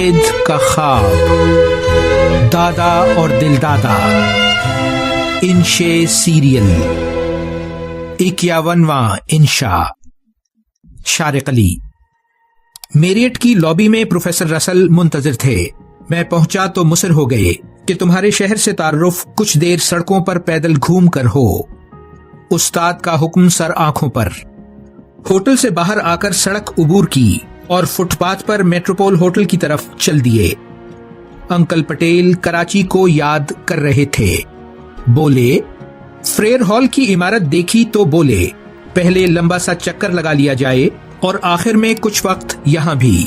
قائد کا خواب، دادا اور دل دادا، انشے سیریل، 51واں انشا۔ شارق علی۔ میریٹ کی لابی میں پروفیسر رسل منتظر تھے۔ میں پہنچا تو مصر ہو گئے کہ تمہارے شہر سے تعارف کچھ دیر سڑکوں پر پیدل گھوم کر ہو۔ استاد کا حکم سر آنکھوں پر۔ ہوٹل سے باہر آ کر سڑک عبور کی اور فٹ پاتھ پر میٹروپول ہوٹل کی طرف چل دیے۔ انکل پٹیل کراچی کو یاد کر رہے تھے۔ بولے، فریر ہال کی عمارت دیکھی تو بولے پہلے لمبا سا چکر لگا لیا جائے اور آخر میں کچھ وقت یہاں بھی۔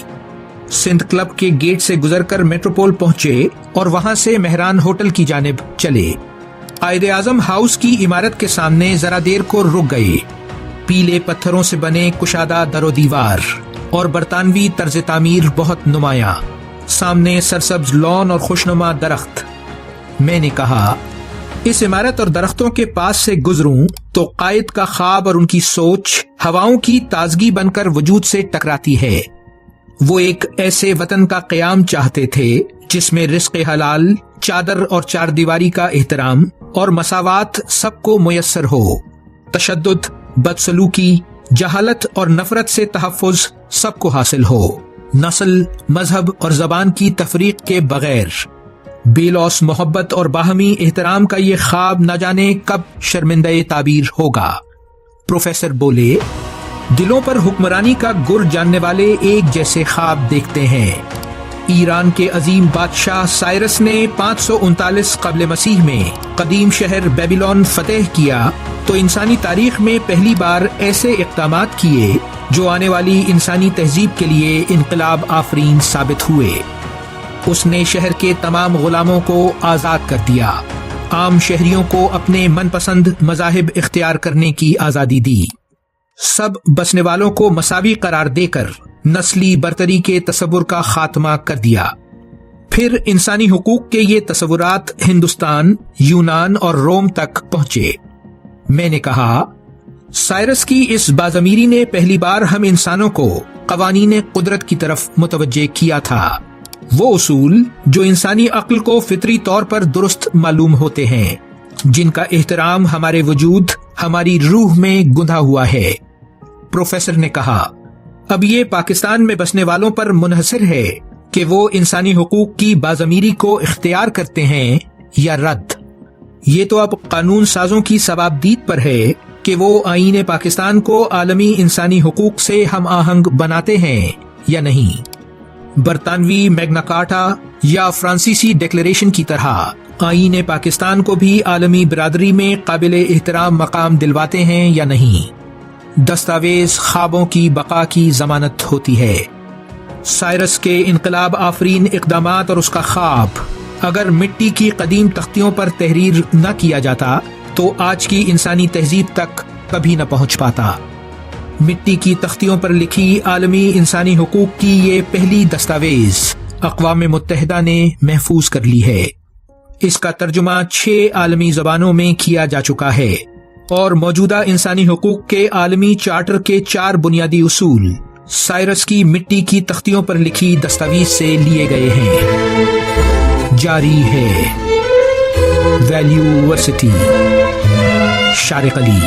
سندھ کلب کے گیٹ سے گزر کر میٹروپول پہنچے اور وہاں سے مہران ہوٹل کی جانب چلے۔ قائد اعظم ہاؤس کی عمارت کے سامنے ذرا دیر کو رک گئے۔ پیلے پتھروں سے بنے کشادہ در و دیوار اور برطانوی طرز تعمیر بہت نمایاں، سامنے سرسبز لان اور خوشنما درخت۔ میں نے کہا، اس عمارت اور درختوں کے پاس سے گزروں تو قائد کا خواب اور ان کی سوچ ہواؤں کی تازگی بن کر وجود سے ٹکراتی ہے۔ وہ ایک ایسے وطن کا قیام چاہتے تھے جس میں رزق حلال، چادر اور چار دیواری کا احترام اور مساوات سب کو میسر ہو، تشدد، بدسلوکی، جہالت اور نفرت سے تحفظ سب کو حاصل ہو، نسل، مذہب اور زبان کی تفریق کے بغیر۔ بے لوث محبت اور باہمی احترام کا یہ خواب نہ جانے کب شرمندہ تعبیر ہوگا۔ پروفیسر بولے، دلوں پر حکمرانی کا گر جاننے والے ایک جیسے خواب دیکھتے ہیں۔ ایران کے عظیم بادشاہ سائرس نے 539 قبل مسیح میں قدیم شہر بیبیلون فتح کیا تو انسانی تاریخ میں پہلی بار ایسے اقدامات کیے جو آنے والی انسانی تہذیب کے لیے انقلاب آفرین ثابت ہوئے۔ اس نے شہر کے تمام غلاموں کو آزاد کر دیا، عام شہریوں کو اپنے من پسند مذاہب اختیار کرنے کی آزادی دی، سب بسنے والوں کو مساوی قرار دے کر نسلی برتری کے تصور کا خاتمہ کر دیا۔ پھر انسانی حقوق کے یہ تصورات ہندوستان، یونان اور روم تک پہنچے۔ میں نے کہا، سائرس کی اس بازمیری نے پہلی بار ہم انسانوں کو قوانین قدرت کی طرف متوجہ کیا تھا، وہ اصول جو انسانی عقل کو فطری طور پر درست معلوم ہوتے ہیں، جن کا احترام ہمارے وجود، ہماری روح میں گندھا ہوا ہے۔ پروفیسر نے کہا، اب یہ پاکستان میں بسنے والوں پر منحصر ہے کہ وہ انسانی حقوق کی بازمیری کو اختیار کرتے ہیں یا رد۔ یہ تو اب قانون سازوں کی ثوابدید پر ہے کہ وہ آئین پاکستان کو عالمی انسانی حقوق سے ہم آہنگ بناتے ہیں یا نہیں۔ برطانوی میگنا کارٹا یا فرانسیسی ڈکلیریشن کی طرح آئین پاکستان کو بھی عالمی برادری میں قابل احترام مقام دلواتے ہیں یا نہیں۔ دستاویز خوابوں کی بقا کی ضمانت ہوتی ہے۔ سائرس کے انقلاب آفرین اقدامات اور اس کا خواب اگر مٹی کی قدیم تختیوں پر تحریر نہ کیا جاتا تو آج کی انسانی تہذیب تک کبھی نہ پہنچ پاتا۔ مٹی کی تختیوں پر لکھی عالمی انسانی حقوق کی یہ پہلی دستاویز اقوام متحدہ نے محفوظ کر لی ہے۔ اس کا ترجمہ 6 عالمی زبانوں میں کیا جا چکا ہے اور موجودہ انسانی حقوق کے عالمی چارٹر کے 4 بنیادی اصول سائرس کی مٹی کی تختیوں پر لکھی دستاویز سے لیے گئے ہیں۔ جاری ہے ویلیو ورسٹی۔ شارق علی۔